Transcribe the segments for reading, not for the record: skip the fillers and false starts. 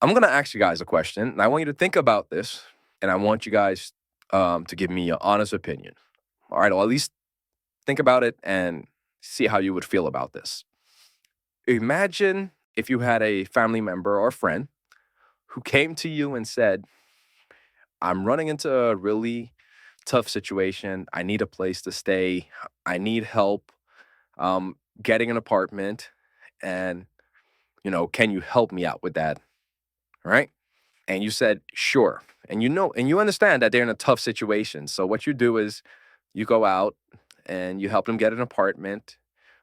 I'm going to ask you guys a question, and I want you to think about this, and I want you guys to give me your honest opinion. All right, or at least think about it and see how you would feel about this. Imagine if you had a family member or friend who came to you and said, I'm running into a really tough situation. I need a place to stay. I need help getting an apartment. And, can you help me out with that? Right. And you said, sure. And you understand that they're in a tough situation. So what you do is you go out and you help them get an apartment.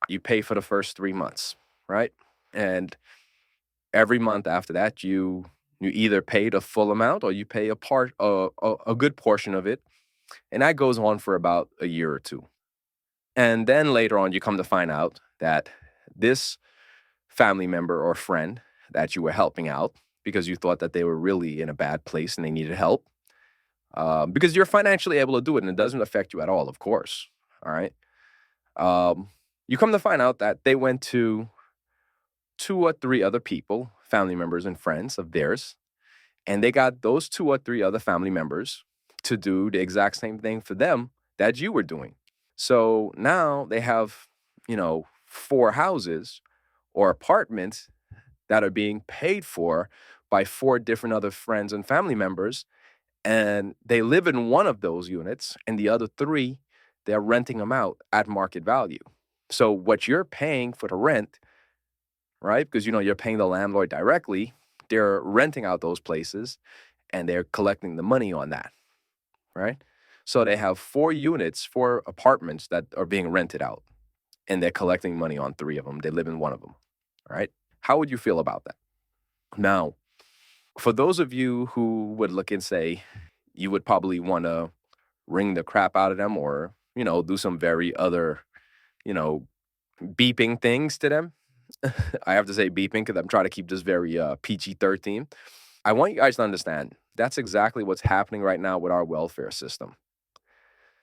You pay for the first 3 months, right? And every month after that, you either pay the full amount or you pay a good portion of it, and that goes on for about a year or two. And then later on, you come to find out that this family member or friend that you were helping out because you thought that they were really in a bad place and they needed help, because you're financially able to do it and it doesn't affect you at all, of course. All right. You come to find out that they went to two or three other people, family members and friends of theirs, and they got those two or three other family members to do the exact same thing for them that you were doing. So now they have, four houses or apartments that are being paid for by four different other friends and family members. And they live in one of those units, and the other three, they're renting them out at market value. So what you're paying for the rent, right? Because you're paying the landlord directly, they're renting out those places and they're collecting the money on that, right? So they have four units, four apartments that are being rented out, and they're collecting money on three of them. They live in one of them, right? How would you feel about that? Now, for those of you who would look and say you would probably want to wring the crap out of them or, do some very other, you know, beeping things to them. I have to say beeping because I'm trying to keep this very PG-13. I want you guys to understand that's exactly what's happening right now with our welfare system.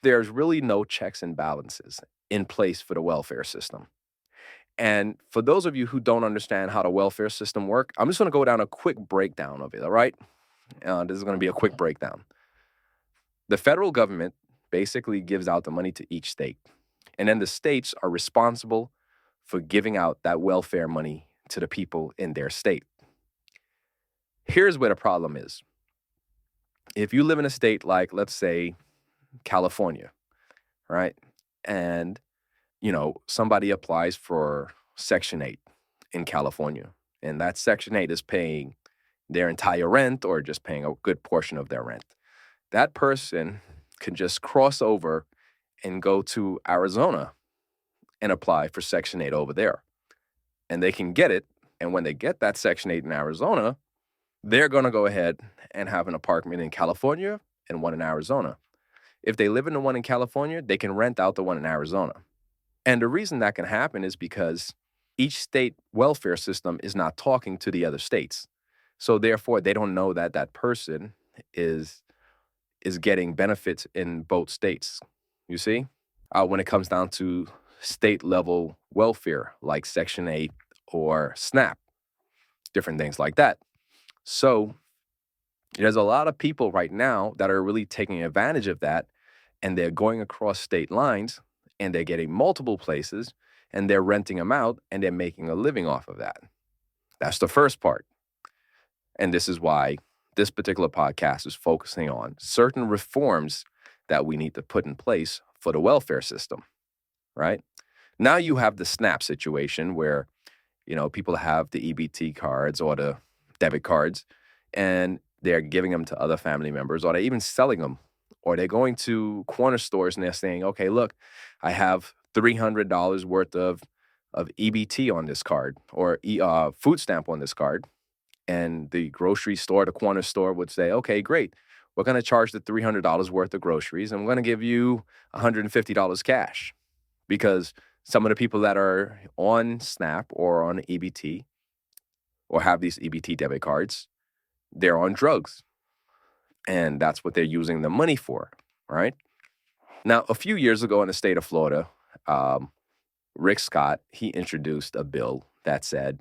There's really no checks and balances in place for the welfare system. And for those of you who don't understand how the welfare system work, I'm just going to go down a quick breakdown of it, all right? This is going to be a quick breakdown. The federal government basically gives out the money to each state, and then the states are responsible for giving out that welfare money to the people in their state. Here's where the problem is. If you live in a state like, let's say, California, right? And, somebody applies for Section 8 in California, and that Section 8 is paying their entire rent or just paying a good portion of their rent. That person can just cross over and go to Arizona and apply for Section 8 over there. And they can get it. And when they get that Section 8 in Arizona, they're going to go ahead and have an apartment in California and one in Arizona. If they live in the one in California, they can rent out the one in Arizona. And the reason that can happen is because each state welfare system is not talking to the other states. So therefore, they don't know that that person is getting benefits in both states. You see? When it comes down to state level welfare, like Section 8 or SNAP, different things like that. So there's a lot of people right now that are really taking advantage of that, and they're going across state lines and they're getting multiple places and they're renting them out and they're making a living off of that. That's the first part. And this is why this particular podcast is focusing on certain reforms that we need to put in place for the welfare system, right? Now you have the SNAP situation where, people have the EBT cards or the debit cards and they're giving them to other family members, or they're even selling them, or they're going to corner stores and they're saying, okay, look, I have $300 worth of EBT on this card or food stamp on this card. And the grocery store, the corner store would say, okay, great. We're going to charge the $300 worth of groceries and we're going to give you $150 cash, because some of the people that are on SNAP or on EBT or have these EBT debit cards, they're on drugs. And that's what they're using the money for, right? Now, a few years ago in the state of Florida, Rick Scott, he introduced a bill that said,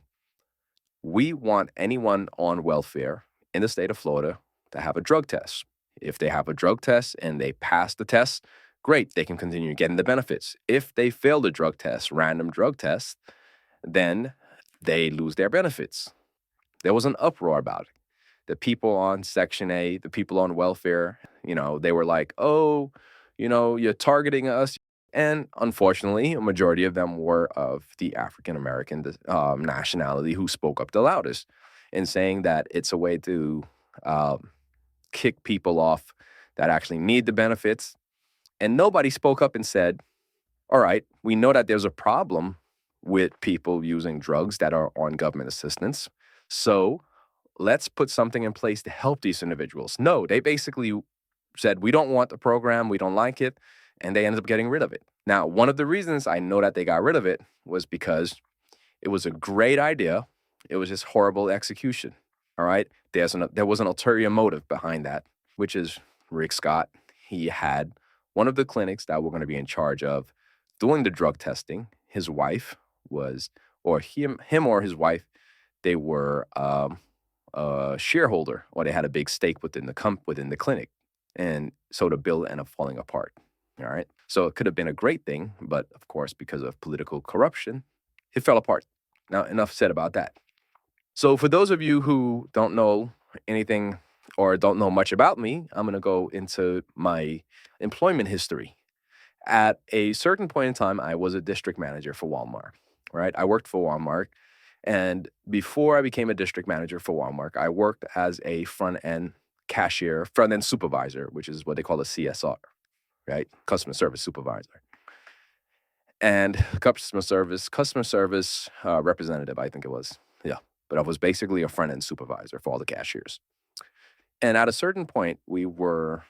We want anyone on welfare in the state of Florida to have a drug test. If they have a drug test and they pass the test, great, they can continue getting the benefits. If they fail the drug test, random drug test, then they lose their benefits. There was an uproar about it. The people on Section 8, the people on welfare, they were like, oh, you're targeting us. And unfortunately, a majority of them were of the African American nationality who spoke up the loudest in saying that it's a way to kick people off that actually need the benefits. And nobody spoke up and said, all right, we know that there's a problem with people using drugs that are on government assistance. So let's put something in place to help these individuals. No, they basically said, we don't want the program, we don't like it, and they ended up getting rid of it. Now, one of the reasons I know that they got rid of it was because it was a great idea. It was just horrible execution, all right? There was an ulterior motive behind that, which is Rick Scott. He had one of the clinics that were going to be in charge of doing the drug testing. His wife was, or him or his wife, they were a shareholder, or they had a big stake within the clinic. And so the bill ended up falling apart. All right. So it could have been a great thing, but of course, because of political corruption, it fell apart. Now, enough said about that. So for those of you who don't know anything or don't know much about me, I'm going to go into my employment history. At a certain point in time, I was a district manager for Walmart, right? I worked for Walmart. And before I became a district manager for Walmart, I worked as a front-end cashier, front-end supervisor, which is what they call a CSR, right? Customer service supervisor. And customer service representative, I think it was. Yeah. But I was basically a front-end supervisor for all the cashiers. And at a certain point, we were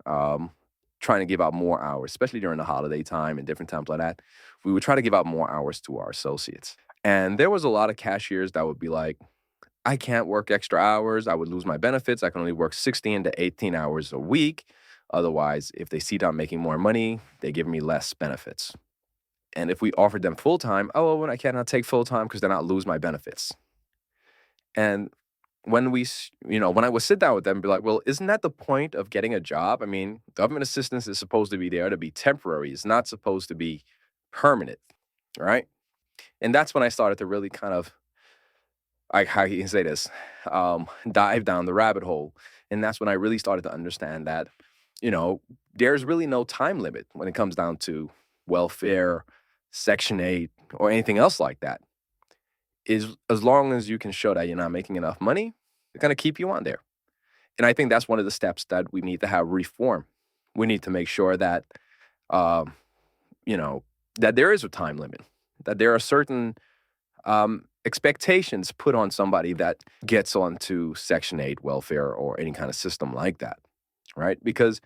trying to give out more hours, especially during the holiday time and different times like that. We would try to give out more hours to our associates. And there was a lot of cashiers that would be like, I can't work extra hours. I would lose my benefits. I can only work 16 to 18 hours a week. Otherwise, if they see that I'm making more money, they give me less benefits. And if we offered them full-time, oh, well, I cannot take full-time because then I'll lose my benefits. And when I would sit down with them and be like, well, isn't that the point of getting a job? I mean, government assistance is supposed to be there to be temporary. It's not supposed to be permanent, right? And that's when I started to really kind of, like, how you can say this, dive down the rabbit hole. And that's when I really started to understand that, there's really no time limit when it comes down to welfare, Section 8, or anything else like that. As long as you can show that you're not making enough money, they're going to keep you on there. And I think that's one of the steps that we need to have reform. We need to make sure that, that there is a time limit, that there are certain expectations put on somebody that gets onto Section 8 welfare or any kind of system like that, right? Because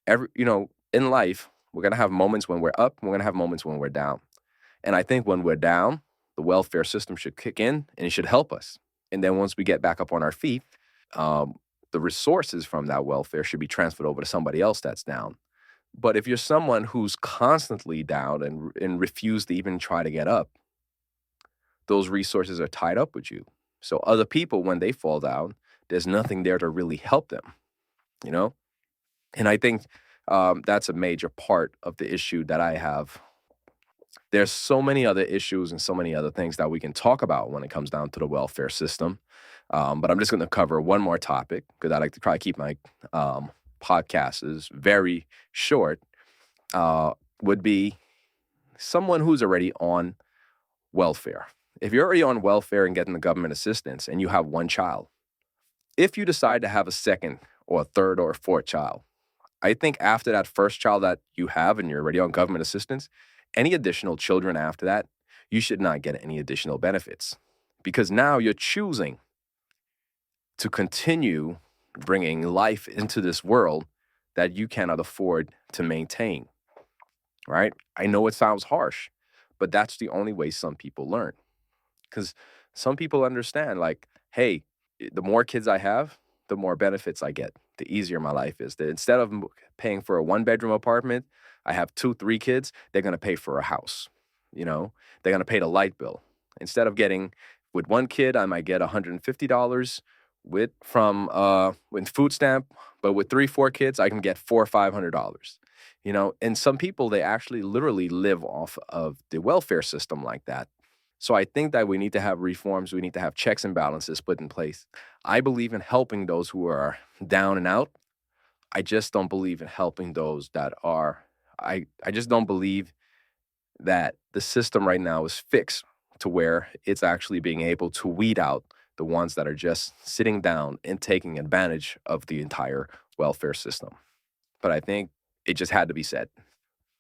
in life, we're going to have moments when we're up, and we're going to have moments when we're down. And I think when we're down, the welfare system should kick in and it should help us. And then once we get back up on our feet, the resources from that welfare should be transferred over to somebody else that's down. But if you're someone who's constantly down and refuse to even try to get up, those resources are tied up with you. So other people, when they fall down, there's nothing there to really help them, And I think that's a major part of the issue that I have. There's so many other issues and so many other things that we can talk about when it comes down to the welfare system. But I'm just going to cover one more topic because I like to try to keep my podcasts very short, would be someone who's already on welfare. If you're already on welfare and getting the government assistance and you have one child, if you decide to have a second or a third or a fourth child, I think after that first child that you have and you're already on government assistance, any additional children after that, you should not get any additional benefits because now you're choosing to continue bringing life into this world that you cannot afford to maintain, right? I know it sounds harsh, but that's the only way some people learn. Because some people understand, like, hey, the more kids I have, the more benefits I get, the easier my life is. That instead of paying for a one-bedroom apartment, I have 2, 3 kids, they're going to pay for a house. They're going to pay the light bill. Instead of getting With one kid, I might get $150 with food stamp, but with 3, 4 kids, I can get $400 or $500. And some people they actually literally live off of the welfare system like that. So I think that we need to have reforms. We need to have checks and balances put in place. I believe in helping those who are down and out. I just don't believe in helping those that are. I just don't believe that the system right now is fixed to where it's actually being able to weed out the ones that are just sitting down and taking advantage of the entire welfare system. But I think it just had to be said.